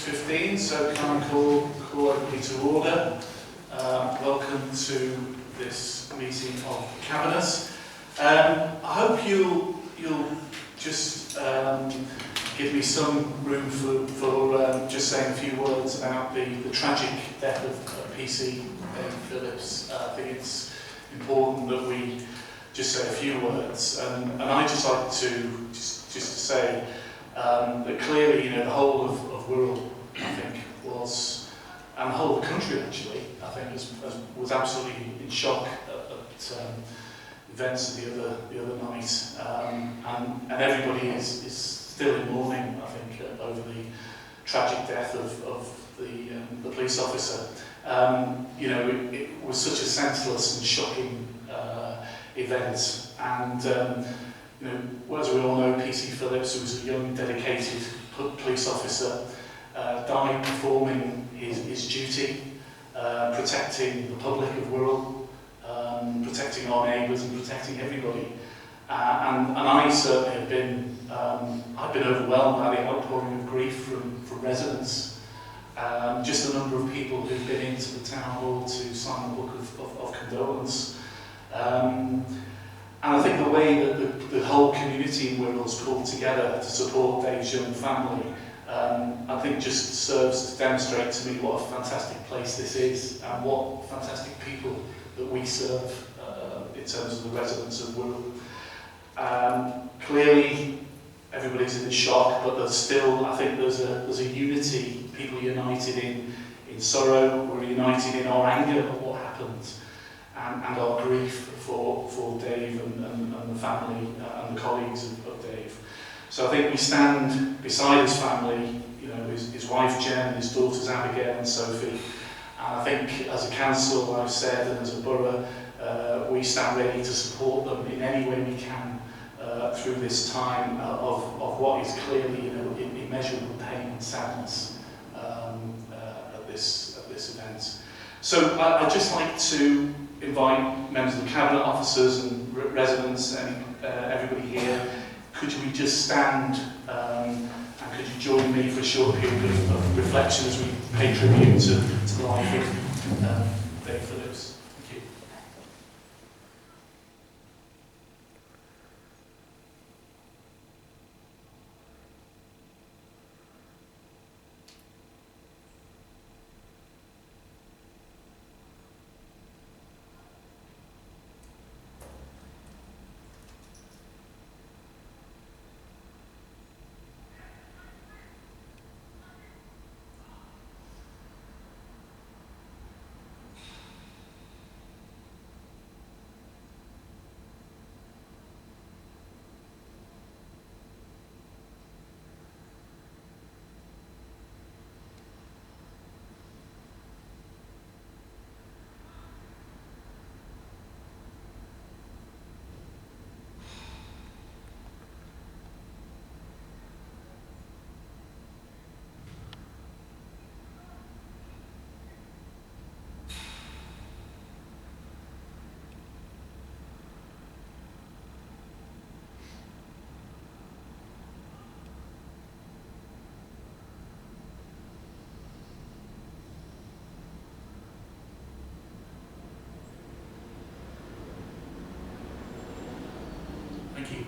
6:15, so can I call everybody to order. Welcome to this meeting of Cabinet. I hope you'll just give me some room for just saying a few words about the tragic death of PC Phillips. I think it's important that we just say a few words, and I'd just like to just to say that clearly, you know, the whole of Wirral, I think, was, and the whole of the country actually, I think, was absolutely in shock at events of the other night, and everybody is still in mourning, I think, over the tragic death of the police officer. You know, it was such a senseless and shocking event, and you know, as we all know, PC Phillips, who was a young, dedicated police officer, died performing his duty, protecting the public of Wirral, protecting our neighbours and protecting everybody. And I certainly have been, I've been overwhelmed by the outpouring of grief from residents. Just the number of people who've been into the town hall to sign a book of condolence. And I think the way that the whole community in Wirral's pulled together to support Dave's young family, I think just serves to demonstrate to me what a fantastic place this is and what fantastic people that we serve in terms of the residents of Wirral. Clearly, everybody's in shock, but there's still, I think there's a unity, people united in sorrow, we're united in our anger at what happened, and our grief for Dave and the family and the colleagues of Dave. So I think we stand beside his family, you know, his wife Jen, his daughters Abigail and Sophie. And I think as a council, I've said, and as a borough, we stand ready to support them in any way we can through this time of what is clearly, you know, immeasurable pain and sadness at this event. So I'd just like to invite members of the Cabinet, officers and residents and everybody here. Could we just stand and could you join me for a short period of reflection as we pay tribute to the life of Dave Phillips. Thank you. Thank you.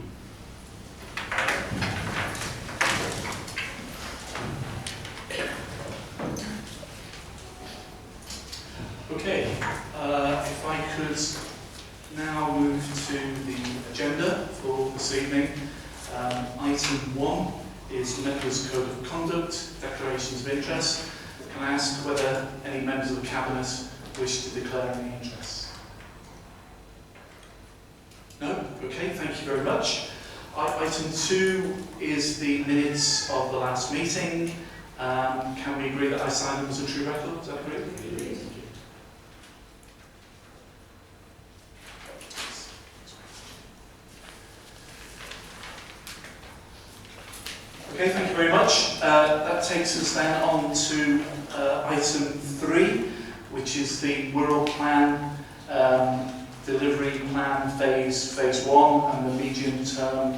Okay, if I could now move to the agenda for this evening. Item 1 is the Members' Code of Conduct, Declarations of Interest. Can I ask whether any members of the Cabinet wish to declare any interest? No? Okay, thank you very much. Item 2 is the minutes of the last meeting. Can we agree that I sign them as a true record? Is that agreed? Thank you. Okay, thank you very much. That takes us then on to item 3, which is the Wirral Plan Delivery Plan Phase 1 and the medium-term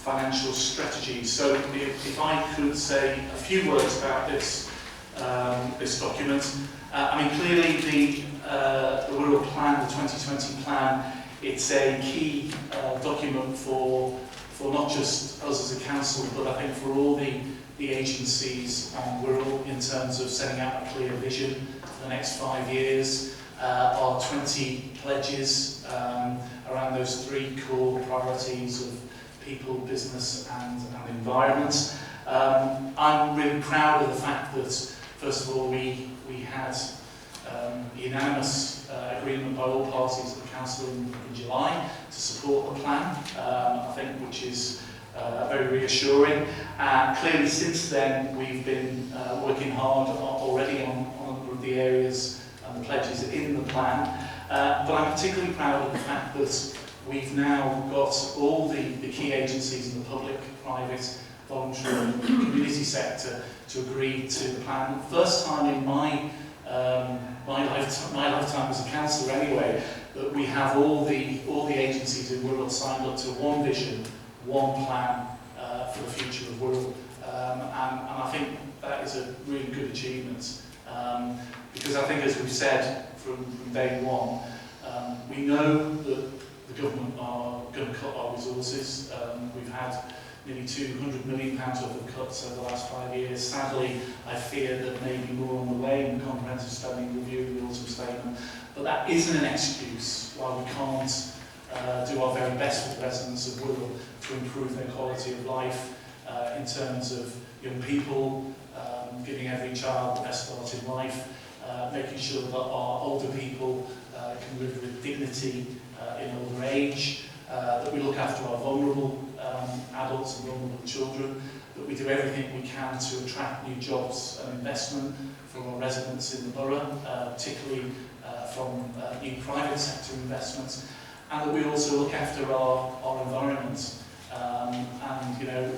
financial strategy. So if I could say a few words about this this document. I mean, clearly the Wirral plan, the 2020 plan, it's a key document for not just us as a council, but I think for all the agencies on Wirral in terms of setting out a clear vision for the next 5 years. Our 20 pledges around those 3 core priorities of people, business and environment. I'm really proud of the fact that, first of all, we had unanimous agreement by all parties of the council in July to support the plan, I think, which is very reassuring. Clearly, since then, we've been working hard already on a number of the areas and the pledges in the plan. But I'm particularly proud of the fact that we've now got all the key agencies in the public, private, voluntary and community sector to agree to the plan. First time in my lifetime as a councillor anyway, that we have all the agencies in Wirral signed up to one vision, one plan for the future of Wirral. And I think that is a really good achievement. Because I think, as we've said from day one, we know that the government are going to cut our resources. We've had nearly £200 million worth of cuts over the last 5 years. Sadly, I fear that may be more on the way in the comprehensive spending review, the autumn statement. But that isn't an excuse why we can't do our very best for the residents of Wirral to improve their quality of life in terms of young people, giving every child the best start in life, making sure that our older people can live with dignity in older age, that we look after our vulnerable adults and vulnerable children, that we do everything we can to attract new jobs and investment from our residents in the borough, particularly from new private sector investments, and that we also look after our environment. And you know,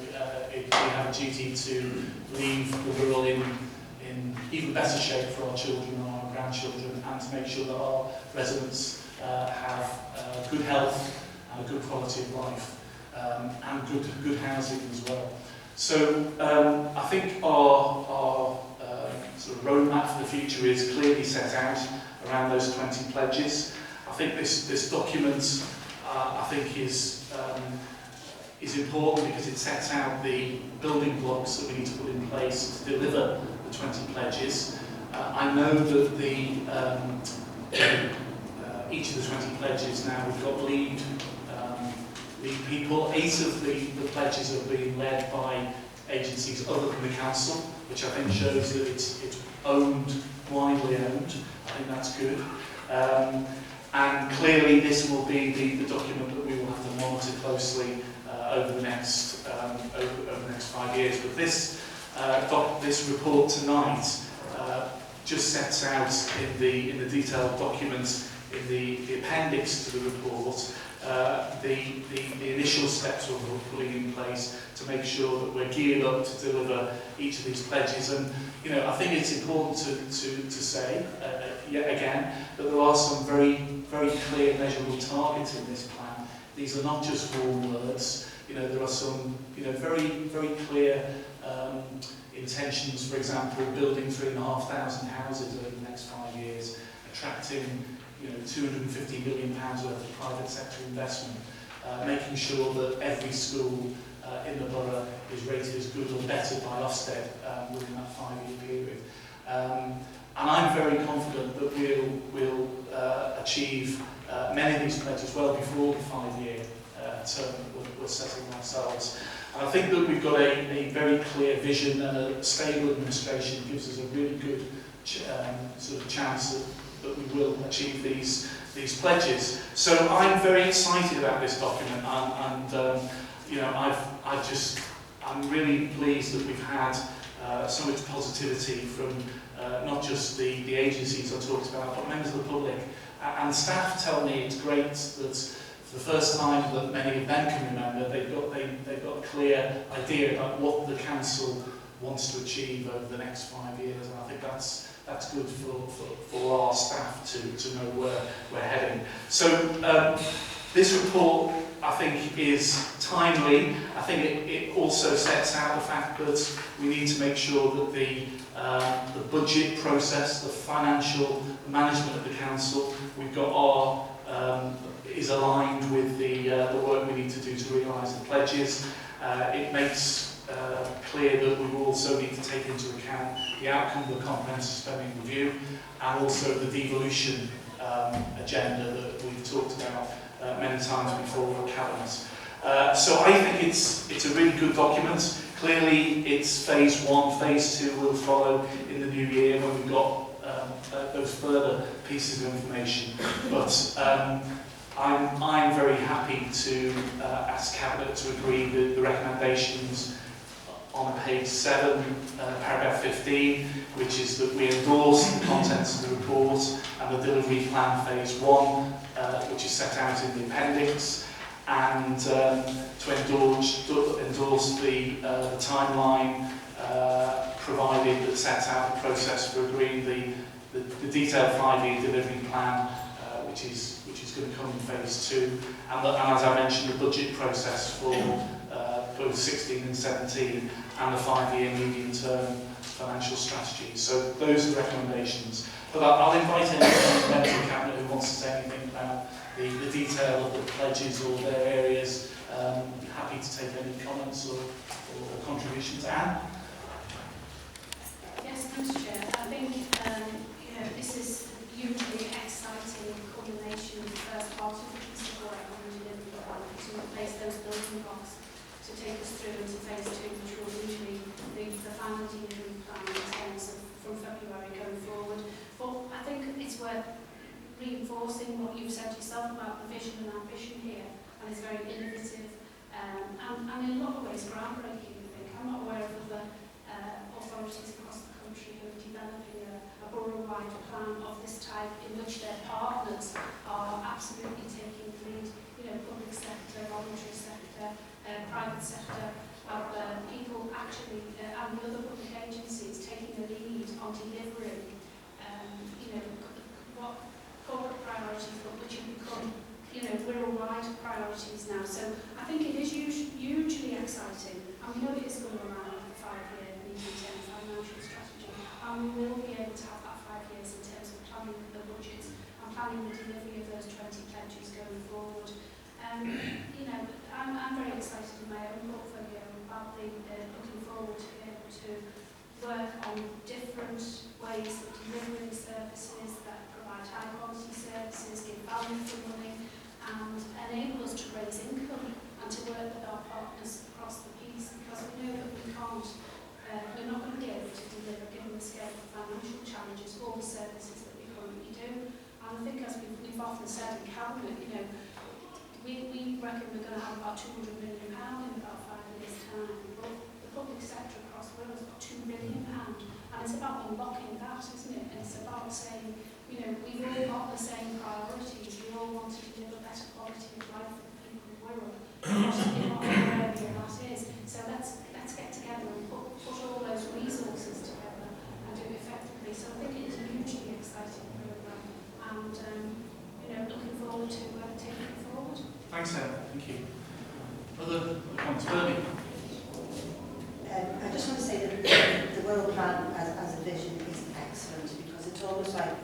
we have a duty to leave the Wirral in even better shape for our children and our grandchildren, and to make sure that our residents have good health and a good quality of life, and good housing as well. So I think our sort of roadmap for the future is clearly set out around those 20 pledges. I think this document I think is important because it sets out the building blocks that we need to put in place to deliver the 20 pledges. I know that each of the 20 pledges now, we've got lead people. 8 of the pledges are being led by agencies other than the council, which I think shows that it's owned, widely owned. I think that's good. And clearly this will be the document that we will have to monitor closely over the next 5 years. But this report tonight just sets out in the detailed documents in the appendix to the report the initial steps we're putting in place to make sure that we're geared up to deliver each of these pledges. And you know, I think it's important to say yet again that there are some very clear measurable targets in this plan. These are not just warm words. You know, there are some very clear intentions. For example, building 3,500 houses over the next 5 years, attracting £250 million worth of private sector investment, making sure that every school in the borough is rated as good or better by Ofsted within that 5-year period. And I'm very confident that we'll achieve many of these pledges well before the 5-year term that we're setting ourselves. And I think that we've got a very clear vision, and a stable administration gives us a really good sort of chance that we will achieve these pledges. So I'm very excited about this document, and you know, I'm really pleased that we've had so much positivity from not just the agencies I talked about, but members of the public. And staff tell me it's great that for the first time that many of them can remember, they've got a clear idea about what the council wants to achieve over the next 5 years, and I think that's good for our staff to know where we're heading. So This report, I think, is timely. I think it also sets out the fact that we need to make sure that the budget process, the financial management of the council, we've got our is aligned with the work we need to do to realise the pledges. It makes clear that we will also need to take into account the outcome of the comprehensive spending review and also the devolution agenda that we've talked about many times before at Cabinet. So I think it's a really good document. Clearly it's phase 1, phase 2 will follow in the new year when we've got those further pieces of information. But I'm very happy to ask Cabinet to agree with the recommendations on page 7, paragraph 15, which is that we endorse the contents of the report and the delivery plan phase 1, which is set out in the appendix, and to endorse the timeline provided that sets out the process for agreeing the detailed 5-year delivery plan, which is going to come in phase 2, and as I mentioned, the budget process for both 16 and 17, and the 5-year medium-term financial strategy. So those are the recommendations. But I'll invite any member of the Cabinet who wants to say anything about the detail of the pledges or their areas. Happy to take any comments or contributions. Anne? Yes, thanks, Chair. I think this is hugely exciting culmination of the first part of the piece of work on the delivery plan to replace those building blocks to take us through into phase 2, which will usually be the final delivery plan in terms of from February going forward. But I think it's worth reinforcing what you've said yourself about the vision and ambition here, and it's very innovative and in a lot of ways groundbreaking. I think I'm not aware of other authorities across the country who are developing a borough-wide plan of this type in which their partners are absolutely taking the lead. Public sector, voluntary sector, private sector, people actually and the other public agencies taking the lead on delivering what corporate priorities, but which have become Wirral-wide priorities now. So I think it is hugely exciting, and we know it is going around the 5-year medium-term financial strategy, and we will be able to have that 5 years in terms of planning the budgets and planning the delivery of those 20 pledges going forward. I'm very excited in my own portfolio about looking forward to be able to work on different ways of delivering services that provide high quality services, give value for money, and enable us to raise income and to work with our partners across the piece, because we know that we can't, we're not going to be able to deliver, given the scale of financial challenges, all the services that we currently do. And I think, as we've often said in Cabinet, we reckon we're going to have about £200 million in about 5 years' time. But the public sector across the world has got £2 billion, and it's about unlocking that, isn't it? And it's about saying, we've all got the same priorities. We all want to deliver better quality of life for the people of Wirral, whatever area that is. So let's get together and put all those resources together and do it effectively. So I think it is a hugely exciting programme, and looking forward to taking it forward. Thanks, Anne. Thank you. Other comments? Bernie? I just want to say that the Wirral plan as a vision is excellent, because it's almost like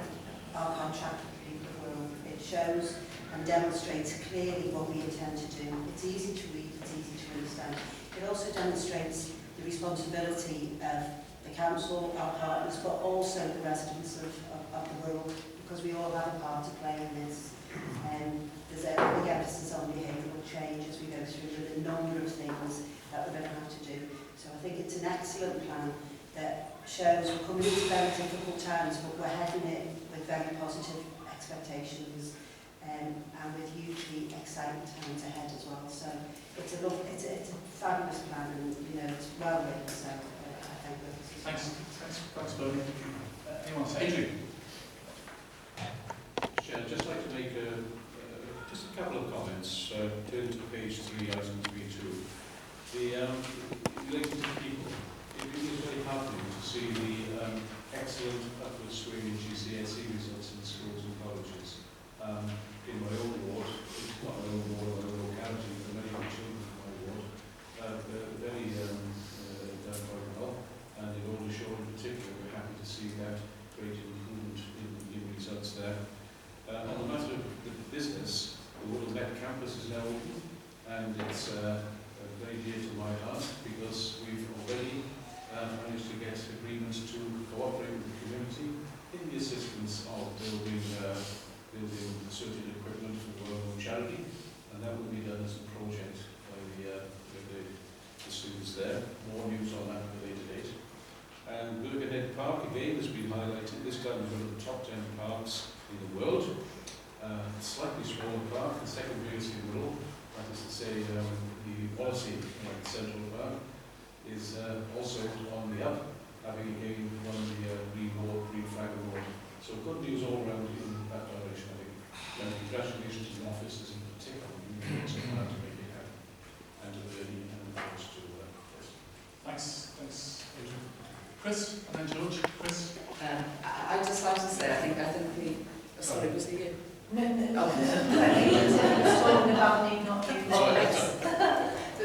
our contract with the people of Wirral. It shows and demonstrates clearly what we intend to do. It's easy to read, it's easy to understand. It also demonstrates the responsibility of the council, our partners, but also the residents of the Wirral, because we all have a part to play in this. There's a big emphasis on behavioural change as we go through, with a number of things that we're going to have to do. So I think it's an excellent plan that shows we're coming into very difficult times, but we're heading it with very positive expectations and with hugely exciting times ahead as well. So it's a fabulous plan, and it's well written. So I think that's Thanks, Bernie. Anyone else? Adrian? Chair, I'd just like to make just a couple of comments. Turn to page 3, item 3.2. Relating to people, it really is very heartening to see the excellent upward swing in GCSE results in schools and colleges. In my own ward, it's not my own there. On the matter of the business, the Wirral Met campus is now open, and it's very dear to my heart because we've already managed to get agreements to cooperate with the community in the assistance of building certain equipment for charity, and that will be done as a project by the students there. More news on that at a later date. And Birkenhead Park again has been highlighted. This time we're one of the top 10 parks in the world. Slightly smaller park, the second biggest in Wirral. That is to say, the Wallasey Central Park is also on the up, having again won the Green Flag Award. So good news all around in that direction, I think. Congratulations to the officers in particular who worked so hard to make it happen, and to Bernie and of course to Chris. Thanks, Adrian. Chris, and then George. Chris. I'd just like to say, I think the... Sorry, was it you? No. Oh, Talking about me, not you.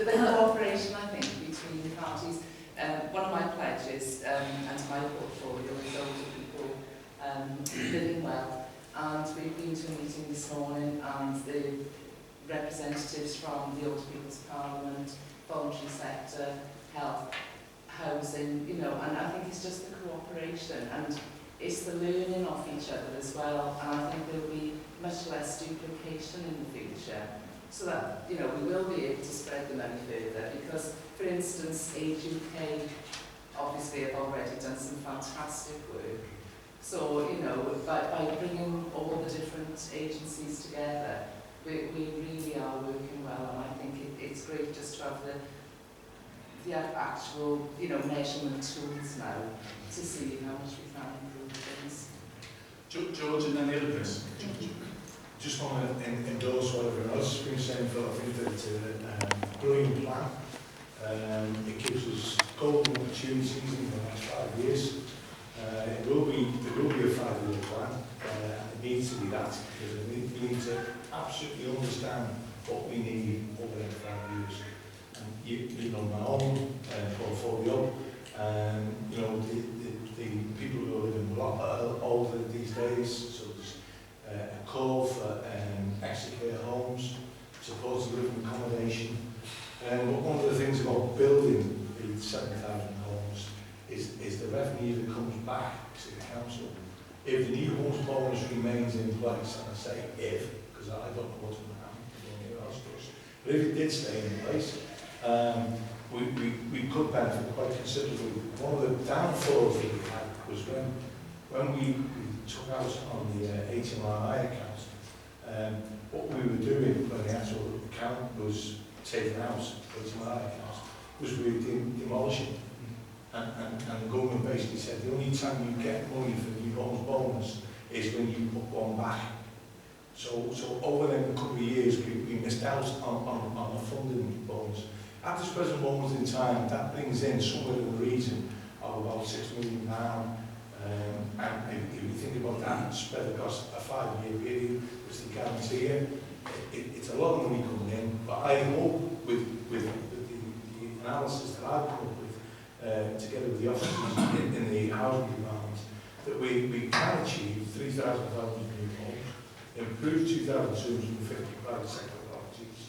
the cooperation, I think, between the parties. One of my pledges and my portfolio is older people living well. And we've been to a meeting this morning, and the representatives from the Older People's Parliament, voluntary sector, health, housing, and I think it's just the cooperation and it's the learning of each other as well, and I think there will be much less duplication in the future, so that we will be able to spread the money further. Because, for instance, Age UK obviously have already done some fantastic work. So by bringing all the different agencies together, we really are working well, and I think it's great just to have the actual measurement tools now to see how much we can improve things. George, and then the other Chris. Just want to endorse what everyone else has been saying. I think that it's a brilliant plan. It gives us golden opportunities in the next 5 years. There will be a 5-year plan. It needs to be that, because we need to absolutely understand what we need over the next 5 years. And you know, my own portfolio, the people who are living a lot older these days, so there's a call for extra care homes, supported living accommodation. But one of the things about building the 7,000 homes is the revenue that comes back to the council. If the new homes bonus remains in place, and I say if, because I don't know what's going to happen, anyone else does, but if it did stay in place, we could benefit quite considerably. One of the downfalls that we had was when we took out on the HMRI account, what we were doing when the actual account was taken out, HMRI account, was we were demolishing. And the government basically said the only time you get money for the new homes bonus is when you put one back. So over the couple of years we missed out on a funding bonus. At this present moment in time, that brings in somewhere in the region of about £6 million. And if you think about that spread across a 5-year period, which they guarantee it's a lot of money coming in. But I hope with the analysis that I've come up with, together with the officers in the housing department, that we can achieve 3,000 new homes, improve 2,250 private sector properties,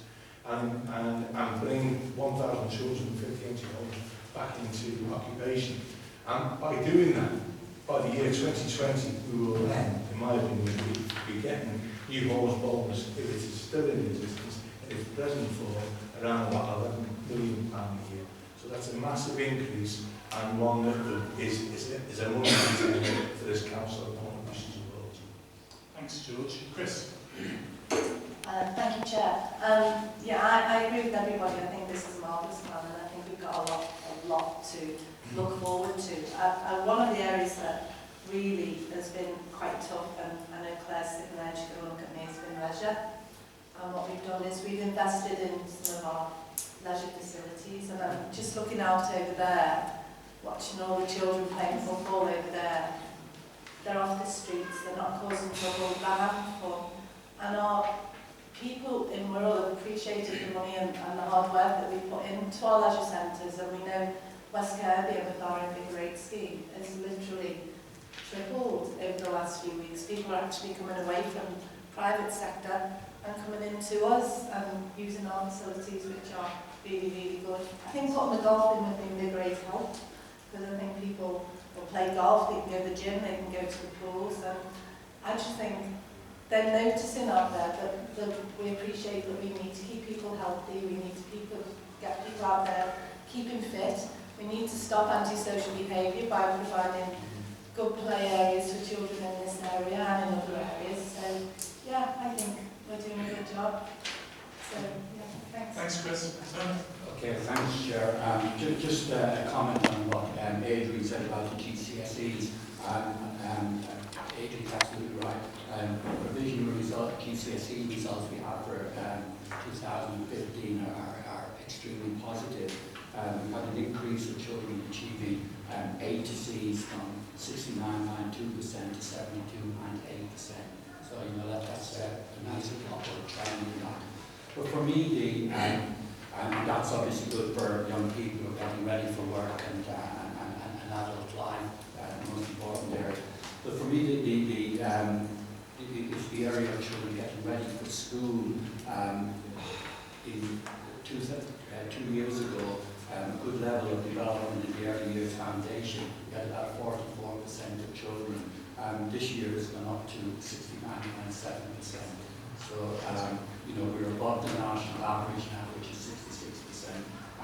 and bring 1,250 empty homes back into occupation. And by doing that, by the year 2020, we will then, in my opinion, be getting new homes bonus if it is still in existence in its present form around about £11 million a year. So that's a massive increase, and one that is a money for this council and one which is well. Thanks, George. Chris. Thank you, Chair. I agree with everybody. I think this is a marvellous plan, and I think we've got a lot to look forward to. One of the areas that really has been quite tough, and I know Claire's sitting there, she's going to look at me, has been leisure. And what we've done is we've invested in some of our leisure facilities, and I'm just looking out over there, watching all the children playing football over there. They're off the streets, they're not causing trouble, they're having fun. And our people in Wirral have appreciated the money and the hard work that we put into our leisure centres, and we know West Kirby with our Invigorate scheme has literally tripled over the last few weeks. People are actually coming away from private sector and coming into us and using our facilities, which are really, really good. I think putting the golf in would be a great help, because I think people will play golf, they can go to the gym, they can go to the pools, and I just think they're noticing out there that we appreciate that we need to keep people healthy, we need to get people out there keeping fit, we need to stop antisocial behaviour by providing good play areas for children in this area and in other areas. So yeah, I think we're doing a good job. So yeah, thanks. Thanks, Chris. Tony? Okay, thanks, Chair. Just a comment on what Adrian said about the GCSEs. Adrian's absolutely right. Provisional result, GCSE results we have for 2015 are extremely positive. We've had an increase of children achieving A to C's from 69.2% to 72.8%. So, you know, that's a nice upward trend in that. But for me, that's obviously good for young people who are getting ready for work and adult life, most important there. But for me, it's the area of children getting ready for school. In 2 years ago, a good level of development in the early years foundation. We had about 44% of children. This year has gone up to 69.7%. So, you know, we're above the national average now, which is 66%.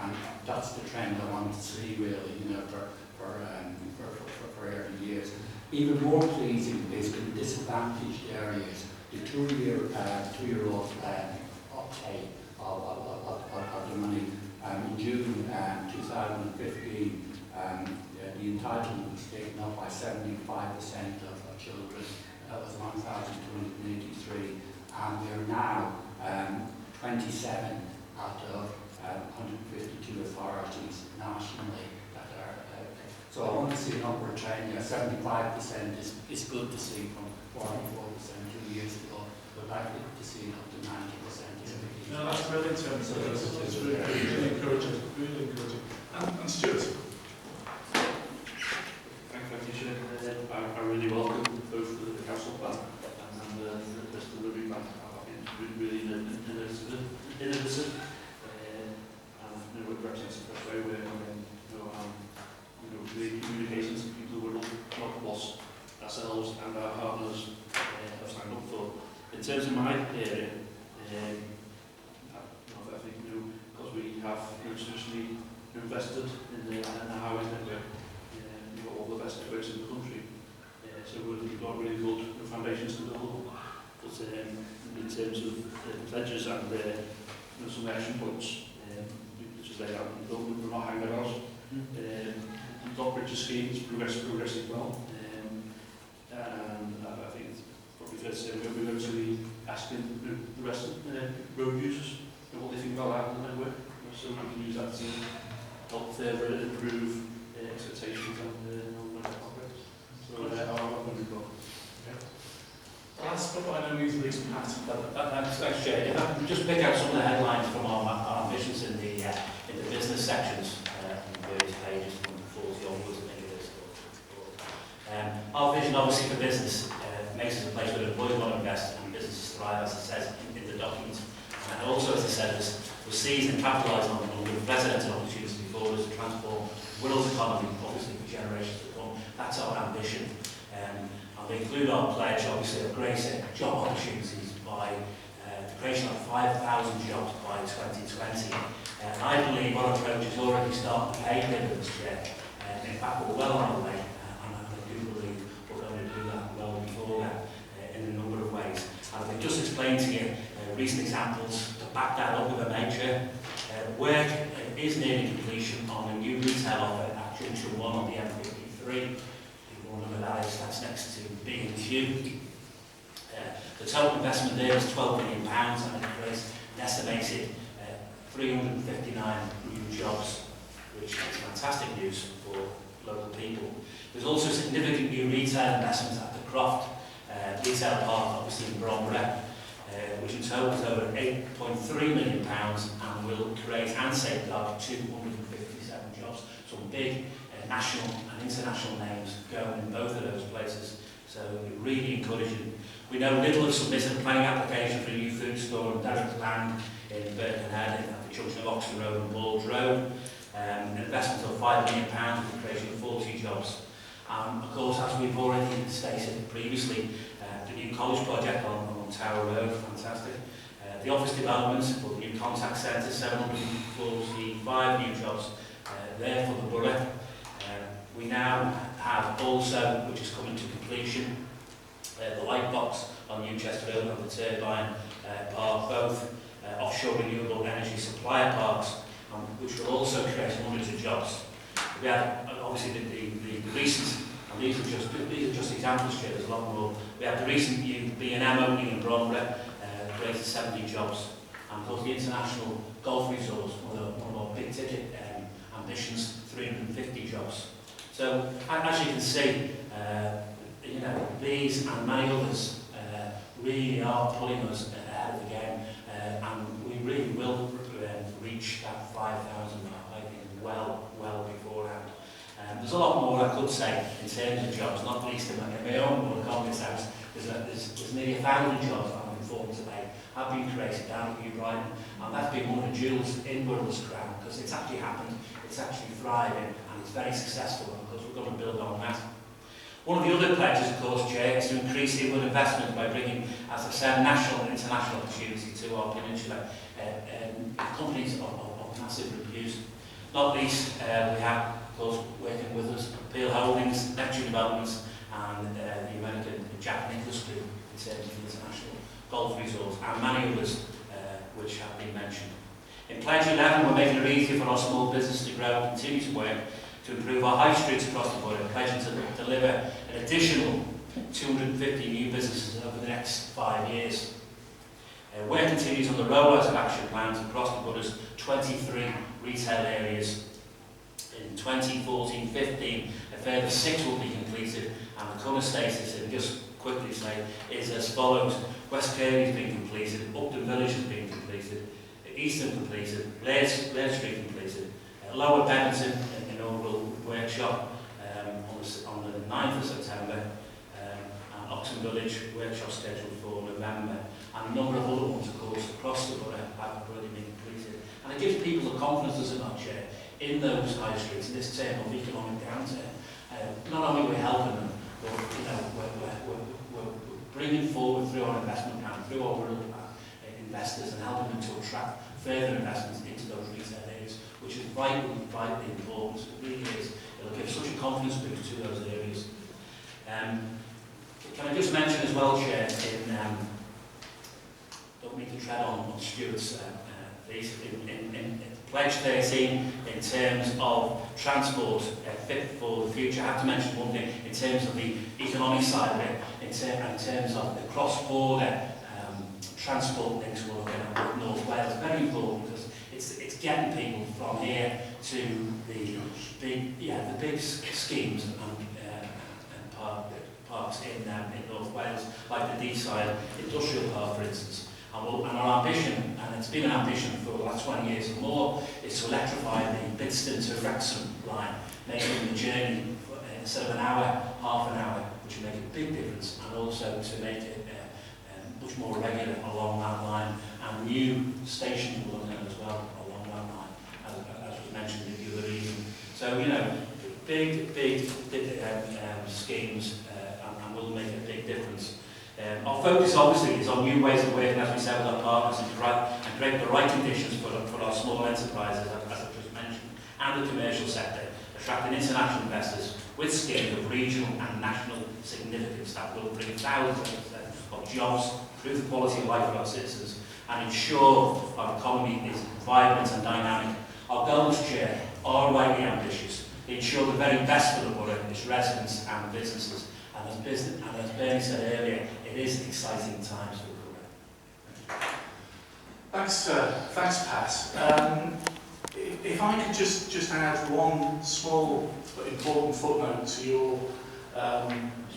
And that's the trend I want to see, really, you know, for early years. Even more pleasing is in disadvantaged areas, the two-year-old uptake of the money. In June 2015, the entitlement was taken up by 75% of children. That was 1,283, and we are now 27 out of 152 authorities nationally that are. So I want to see an upward trend. 75% is good to see from 44% 2 years ago, but I'd like to see it up to 90%. No, that's brilliant, Tony. So that's really encouraging. Really encouraging. And Stuart? Thank you, Chair. I really welcome both the council plan and the delivery plan. I think it's really innovative. And it represents the best way we're the communications that people will not lost ourselves and our partners have signed up for. In terms of my area, I think because we have traditionally invested in the highway network, we've got all the best networks in the country, so we've got really good foundations to build up. But in terms of pledges and some action points, which is laid out in the building, we're not hanging around. The top bridges scheme is progressing well, and I think it's probably fair to say we're going to be asking the rest of the road users what they think about that in the network, so we can use that to help further improve expectations and on the projects. So I'll be going. Last but by no means least, Pat. Thanks, Chair. If I can just pick out some of the headlines from our ambitions in the business sections on various pages from 40 onwards, I think it is. Our vision, obviously, for business makes us a place where employees want to invest and businesses thrive, as it says in the document. And also, as I said, we'll seize and capitalise on the unprecedented opportunities before us to transform Wirral's economy, obviously, for generations to come. That's our ambition. And we include our pledge, obviously, of creating job opportunities by the creation of 5,000 jobs by 2020. And I believe our approach is already starting to pay dividends, Chair. In fact, we're well on our way, and I do believe we're going to do that well before that in a number of ways. And I've just explained to you recent examples to back that up with a nature. Work is nearing completion on a new retail offer at Junction 1 on the M53. That's next to B&Q. The total investment there is £12 million and it creates an estimated 359 new jobs, which is fantastic news for local people. There's also significant new retail investments at the Croft retail park, obviously in Bromberry, which in total is over £8.3 million and will create and safeguard 257 jobs. Some big national and international names going in both of those places. So really encouraging. We know Lidl have submitted a planning application for a new food store on direct land in Birkenhead at the junction of Oxford Road and Balls Road. An investment of £5 million with the creation of 40 jobs. Of course, as we've already stated previously, the new college project on Tower Road, fantastic. The office developments for the new contact centre, 745 new jobs there for the borough. We now have also, which is coming to completion, the light box on Newchester Road and the turbine park, both offshore renewable energy supplier parks, which will also create hundreds of jobs. We have obviously the recent, and these are just examples here, there's a lot more. We have the recent new B&M opening in Bromley, created 70 jobs. And of course the international golf resort, one of our big ticket ambitions, 350 jobs. So as you can see, you know, these and many others really are pulling us ahead of the game, and we really will reach that 5,000 mark, I think, well beforehand. There's a lot more I could say in terms of jobs, not least in my own economist house. There's nearly 1,000 jobs I'm informed today have been created down at Brighton, and that's been one of the jewels in Wirral's crown, because it's actually happened, it's actually thriving, and it's very successful, and of course we're going to build on that. One of the other pledges, of course, Chair, is to increase inward investment by bringing, as I said, national and international opportunity to our peninsula, companies of massive repute. Not least, we have, of course, working with us, Peel Holdings, Neptune Developments, and the American Jack Nicklaus Group in terms of the international golf resorts, and many others which have been mentioned. In Pledge 11, we're making it easier for our small business to grow and continue to work to improve our high streets across the border, pledging to deliver an additional 250 new businesses over the next 5 years. Work continues on the rollout of action plans across the borough's 23 retail areas. In 2014-15, a further 6 will be completed, and the current status, and just quickly say, is as follows. West Kirby has been completed, Upton Village has been completed, Easton completed, Laird Street completed, Lower Benton inaugural workshop on the 9th of September, and Oxon Village workshop scheduled for November, and a number of other ones, of course, across the borough have already been completed. And it gives people the confidence, does it not, Chair, in those high streets, in this term of economic downturn. Not only are we helping them, but you know, we're bringing forward through our investment plan, through our Wirral plan, investors, and helping them to attract further investments into those retail areas, which is vitally important. It really is. It'll give such a confidence boost to those areas. Can I just mention as well, Chair, don't mean to tread on Stuart's piece, in Pledge 13, in terms of transport fit for the future, I have to mention one thing in terms of the economic side of it, in terms of the cross-border transport links we're looking at with North Wales. Very important, because it's getting people from here to the big schemes and parks in North Wales, like the Deeside Industrial Park, for instance. And our ambition, and it's been an ambition for the last 20 years or more, is to electrify the Bidston to Wrexham line, making the journey instead of an hour, half an hour, which will make a big difference, and also to make it much more regular along that line, and new stations will come as well along that line, as was mentioned in the other evening. So, you know, big schemes, and will make a big difference. Our focus obviously is on new ways of working, as we said, with our partners, and create the right conditions for our small enterprises, as I've just mentioned, and the commercial sector, attracting international investors with skills of regional and national significance that will bring thousands of jobs, improve the quality of life for our citizens, and ensure our economy is vibrant and dynamic. Our goals, Chair, are rightly ambitious. They ensure the very best for the borough, its residents and businesses. And as Bernie said earlier, it is exciting times for the borough. Thanks, Pat. If I could just add one small but important footnote to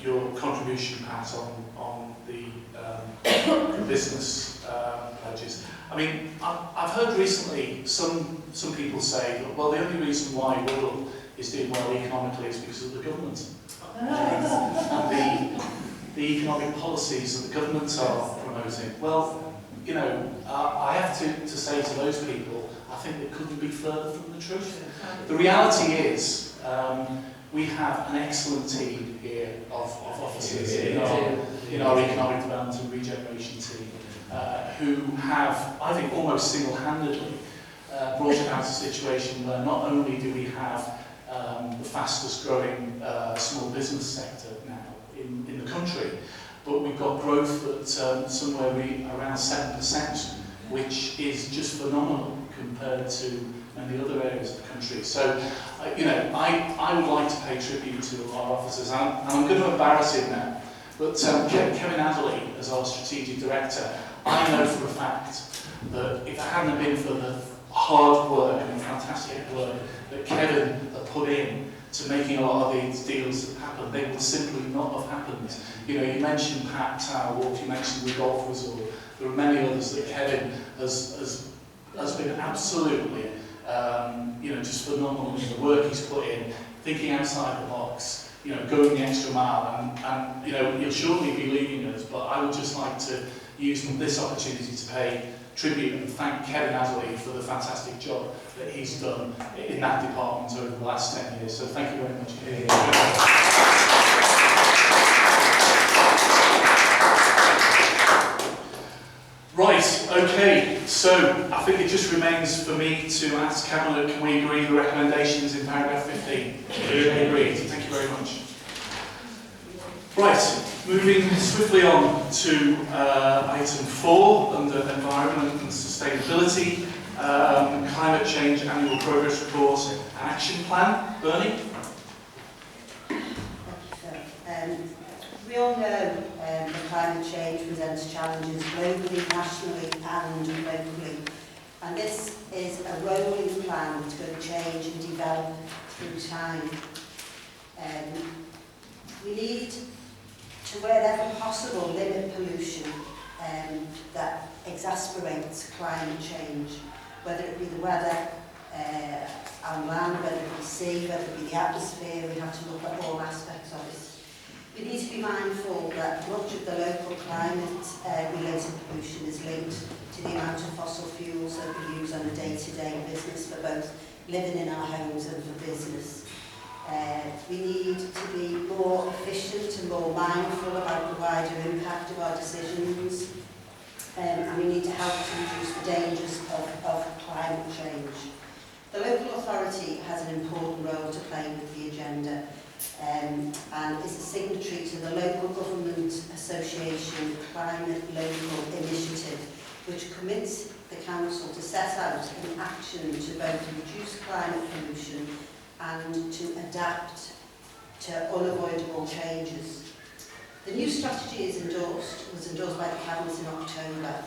your contribution, Pat, on the business pledges. I mean, I've heard recently some people say that, well, the only reason why Wirral is doing well economically is because of the government. And the economic policies that the government are promoting. Well, you know, I have to say to those people, I think they couldn't be further from the truth. The reality is, we have an excellent team here of officers in our economic development and regeneration team who have, I think, almost single-handedly brought about a situation where not only do we have the fastest growing small business sector now in the country, but we've got growth at somewhere around 7%, which is just phenomenal compared to many other areas of the country. So, you know, I would like to pay tribute to our officers, and I'm going to embarrass him now, but Kevin Adderley, as our strategic director, I know for a fact that if it hadn't been for the hard work and fantastic work that Kevin had put in to making a lot of these deals happen, they would simply not have happened. You know, you mentioned Pat Tower Walk, you mentioned the golf resort, there are many others that Kevin has been absolutely, you know, just phenomenal in the work he's put in, thinking outside the box, you know, going the extra mile, and you know, he'll surely be leaving us, but I would just like to use this opportunity to pay tribute and thank Kevin Adderley for the fantastic job that he's done in that department over the last 10 years. So thank you very much. Right, okay, so I think it just remains for me to ask Cabinet, can we agree the recommendations in paragraph 15? Agreed, thank you very much. Right, moving swiftly on to item 4 under Environment and Sustainability, Climate Change Annual Progress Report and Action Plan. Bernie? Thank you, sir. We all know that climate change presents challenges globally, nationally and locally. And this is a rolling plan that's going to change and develop through time. We need to, wherever possible, limit pollution that exacerbates climate change, whether it be the weather on land, whether it be sea, whether it be the atmosphere. We have to look at all aspects of it. We need to be mindful that much of the local climate-related pollution is linked to the amount of fossil fuels that we use on a day-to-day business for both living in our homes and for business. We need to be more efficient and more mindful about the wider impact of our decisions, and we need to help to reduce the dangers of climate change. The local authority has an important role to play with the agenda, and is a signatory to the Local Government Association Climate Local Initiative, which commits the Council to set out an action to both reduce climate pollution and to adapt to unavoidable changes. The new strategy was endorsed by the Cabinet in October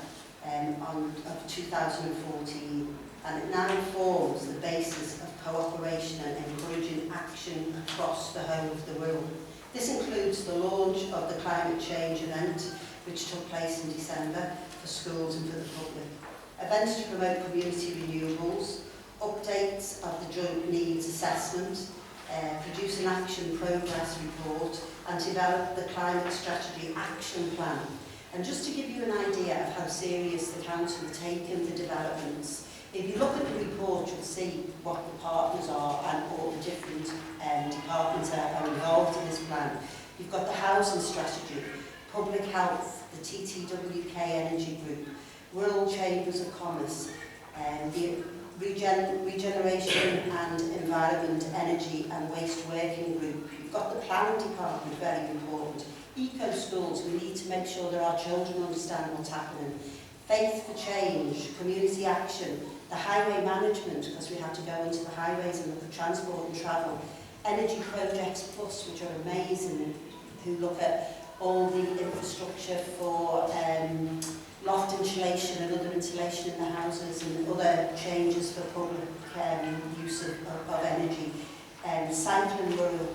of 2014, and it now forms the basis of cooperation and encouraging action across the whole of the Wirral. This includes the launch of the climate change event, which took place in December for schools and for the public. Events to promote community renewables, updates of the joint needs assessment, produce an action progress report, and develop the climate strategy action plan. And just to give you an idea of how serious the Council have taken the developments, if you look at the report, you'll see what the partners are and all the different departments are involved in this plan. You've got the housing strategy, public health, the TTWK Energy Group, Wirral Chambers of Commerce, the Regeneration and Environment, Energy and Waste Working Group. You've got the planning department, very important. Eco schools, we need to make sure that our children understand what's happening. Faith for change, community action, the highway management, because we have to go into the highways and look at transport and travel. Energy Projects Plus, which are amazing, who look at all the infrastructure for loft insulation and other insulation in the houses and other changes for public use of energy. Cycling Wirral,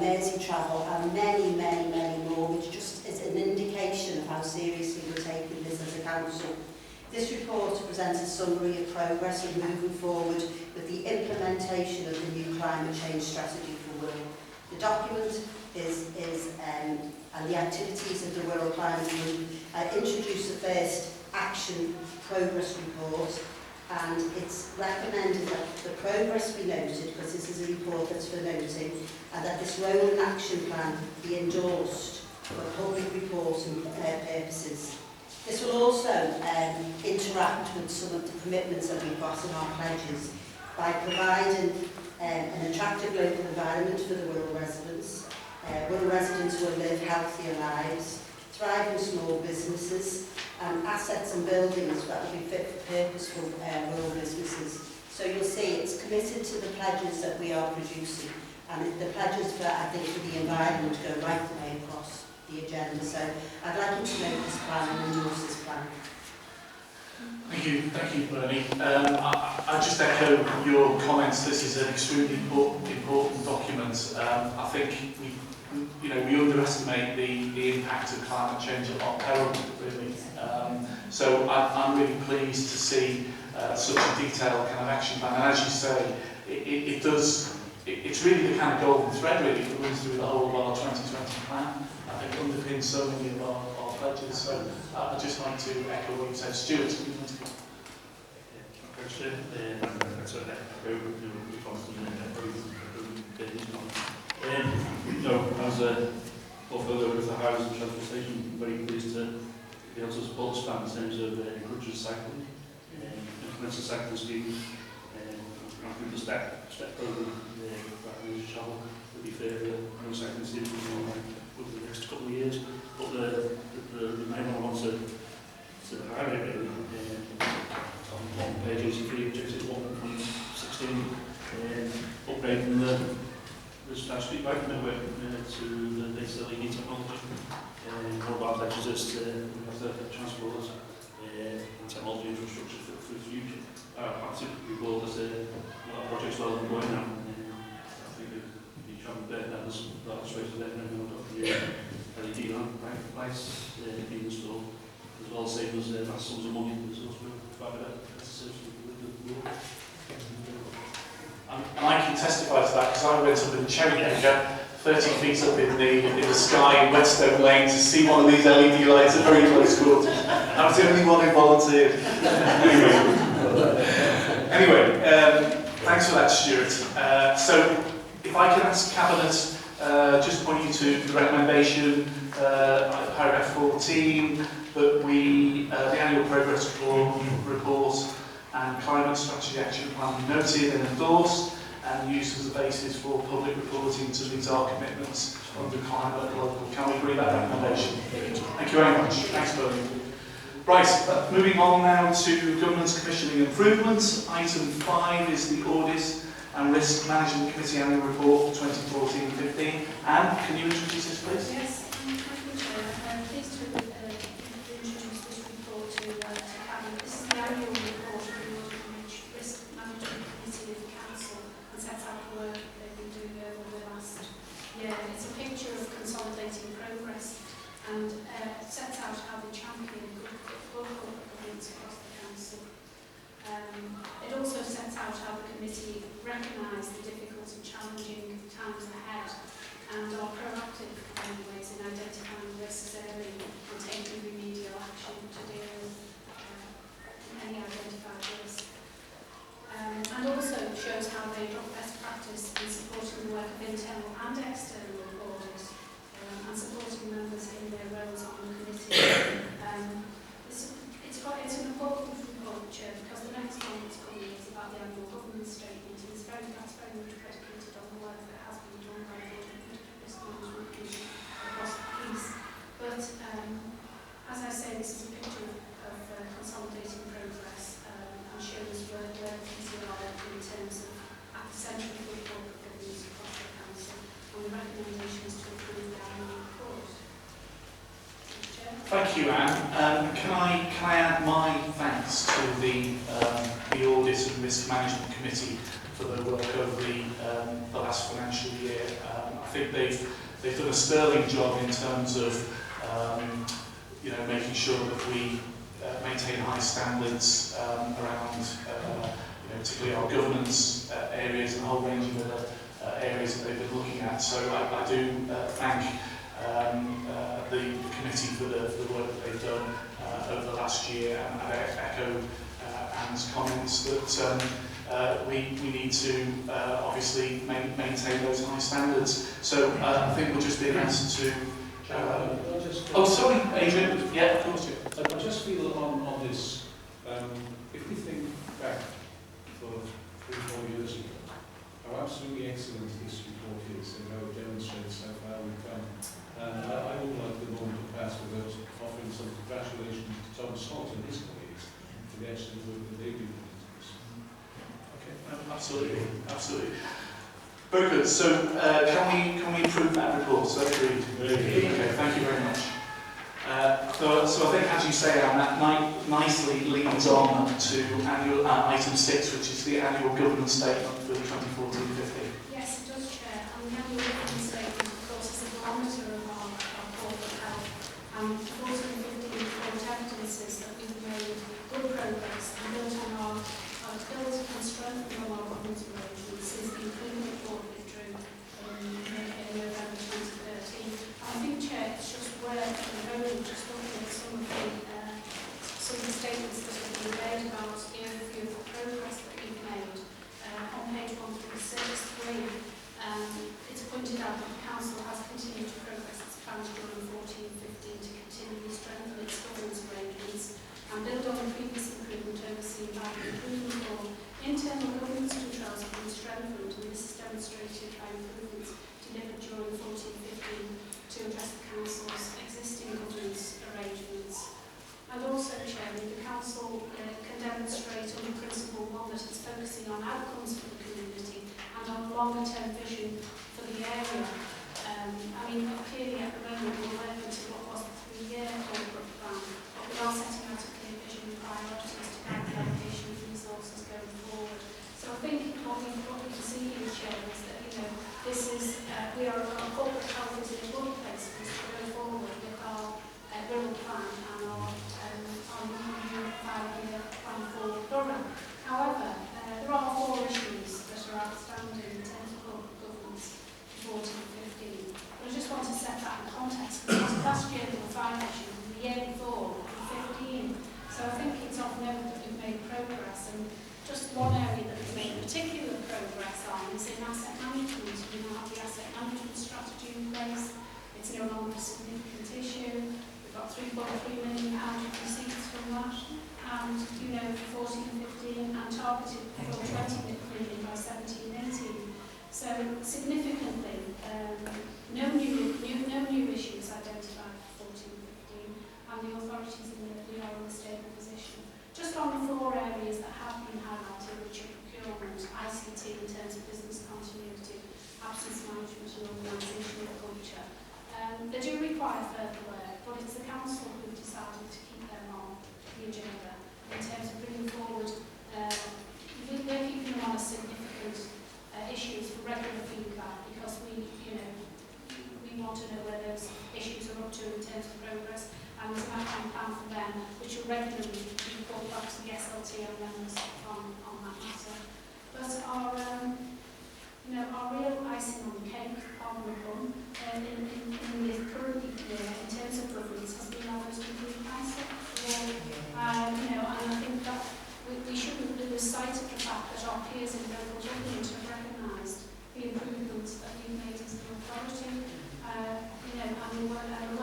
Mersey Travel, and many, many, many more, which just is an indication of how seriously we're taking this as a council. This report presents a summary of progress and moving forward with the implementation of the new climate change strategy for Wirral. The document and the activities of the Wirral Planning Group introduce the first action progress report, and it's recommended that the progress be noted, because this is a report that's for noting, and that this rolling action plan be endorsed for public reporting purposes. This will also interact with some of the commitments that we've got in our pledges by providing an attractive local environment for the Wirral residents. Wirral residents will live healthier lives, thriving small businesses, and assets and buildings that will be fit for purpose for Wirral businesses. So you'll see it's committed to the pledges that we are producing, and the pledges for, I think, for the environment go right the way across the agenda. So I'd like you to note this plan and endorse this plan. Thank you, Bernie. I just echo your comments. This is an extremely important document. I think we underestimate the impact of climate change a lot, really. So I'm really pleased to see such a detailed kind of action plan. And as you say, it's really the kind of golden thread really that runs through the whole of our 2020 plan. I think it underpins so many of our pledges. So I'd just like to echo what you said. Stuart, do you want to go? As a portfolio with the housing and transportation, I'm very pleased to be able to support this plan in terms of encouraging cycling, implement the cycling scheme, and the step programme for energy travel will be further cycling schemes over the next couple of years. But the main one I want to highlight really on page 83, objective 1.16, upgrading the street bike network to the latest LED technology. One of our pledges is to have the transport and technology infrastructure for the future. Active report is a project's well ongoing now. I think the travel bed that was illustrated there, LED lights being installed, as well as saving us vast sums of money. There's also quite a bit of service with the board. And I can testify to that because I went up in Cherryacre, 30 feet up in the sky in Whetstone Lane to see one of these LED lights at very close quarters. I was the only one who volunteered. Anyway, thanks for that, Stuart. So if I can ask Cabinet, just point you to the recommendation, paragraph 14, that the annual progress report and climate strategy action plan be noted and endorsed and used as a basis for public reporting to meet our commitments under climate and local. Can we agree that recommendation? Thank you very much. Thanks, Bernie. Right, moving on now to Governance Commissioning Improvements. Item 5 is the Audit and Risk Management Committee Annual Report for 2014-15. Anne, can you introduce this, please? Yes, thank you, Chair. I'm pleased to introduce this report to Cabinet. This is the annual report of the Audit and Risk Management Committee of the Council and sets out the work they've been doing over the last year. It's a picture of consolidating progress and sets out how they champion local governance across the Council. It also sets out how the committee recognise the difficult and challenging times ahead and are proactive in ways in identifying risks early and taking remedial action to deal with any identified risk. And also shows how they adopt best practice in supporting the work of internal and external auditors and supporting members in their roles on the committee. It's an important report, Chair, because the next one that's coming is about the annual governance statement, and that's very much predicated on the work that has been done by the Audit and Risk Management Committee across the piece. But as I say, this is a picture of consolidating progress and shows where the committee are in terms of at the centre of good corporate governance across the Council, and the recommendation is to approve the annual report. Thank you, Anne. Can I add my thanks to the Audit and Risk Management Committee for their work over the last financial year. I think they've done a sterling job in terms of making sure that we maintain high standards around particularly our governance areas and a whole range of other areas that they've been looking at. So I do thank the committee for the work that they've done over the last year, and I echo Anne's comments that we need to obviously maintain those high standards. So I think we'll just be asked to... oh, sorry, Adrian. Yeah, of course. Yeah. I just feel on this, if we think back for 3-4 years ago, how absolutely excellent this report is and how it demonstrates how far we've come. I would like the moment to pass without offering some congratulations to Tom Salt and his colleagues for the excellent work that they do. Okay, absolutely, absolutely. Very good. So can we approve that report? So agreed. Okay, thank you very much. So I think, as you say, Anne, that nicely leads on to annual item 6, which is the annual governance statement for 2014-15. Yes, it does, Chair. And the annual governance statement, of course, is a barometer of our corporate health. And 14-15 report evidences that we've made good progress and built on our built and strengthened on our governance arrangements since the improvement report we drew in November 2013. I think, Chair, it's just worth noting, just looking at some of the statements that have been made about the overview of the progress that we've made. On page 136.3, it's pointed out that the Council has continued to progress its plans during 14-15 to continue to strengthen its governance arrangements and build on the previous improvement overseen by the improvement for internal governance controls have been strengthened, and this is demonstrated by improvements delivered during 14-15 to address the Council's existing governance arrangements. And also, Chairman, the Council can demonstrate on the principle one that it's focusing on outcomes for the community and on longer-term vision for the area. I mean, clearly at the moment we're working to what was the 3-year corporate plan, but we are setting out a clear vision and priorities to guide the allocation of resources going forward. So I think what we can see here, Chair, is that, this is, our corporate health is in a good place for us to go forward with our Wirral plan and our new 5-year plan for Cllr. However, there are 4 issues that are outstanding in terms of corporate governance for 14-15. But I just want to set that in context, because last year there were 5 issues, and the year before there were 15. So I think it's of note that we've made progress, and just one area that we've made particular progress on is in asset management. We now have the asset management strategy in place. It's no longer a significant issue. We've got £3.3 million of receipts from that, and for 14-15, and targeted for 20 million by 17-18. So significantly, no new issues identified for 14-15, and the authorities we are in a stable position. Just on the 4 areas that have been highlighted, which are procurement, ICT in terms of business continuity, absence management and organisational culture. They do require further work, but it's the Council who've decided to keep them on the agenda in terms of bringing forward, we're keeping them on as significant issues for regular feedback, because we want to know where those issues are up to in terms of progress, and there's an outline plan for them, which will regularly report back to the SLT and members on that matter. But our real icing on the cake, pardon the pun, in the current year, in terms of governance, has been our most improved council. And I think that we shouldn't lose sight of the fact that our peers in local government have recognised the improvements that we've made as an authority. And a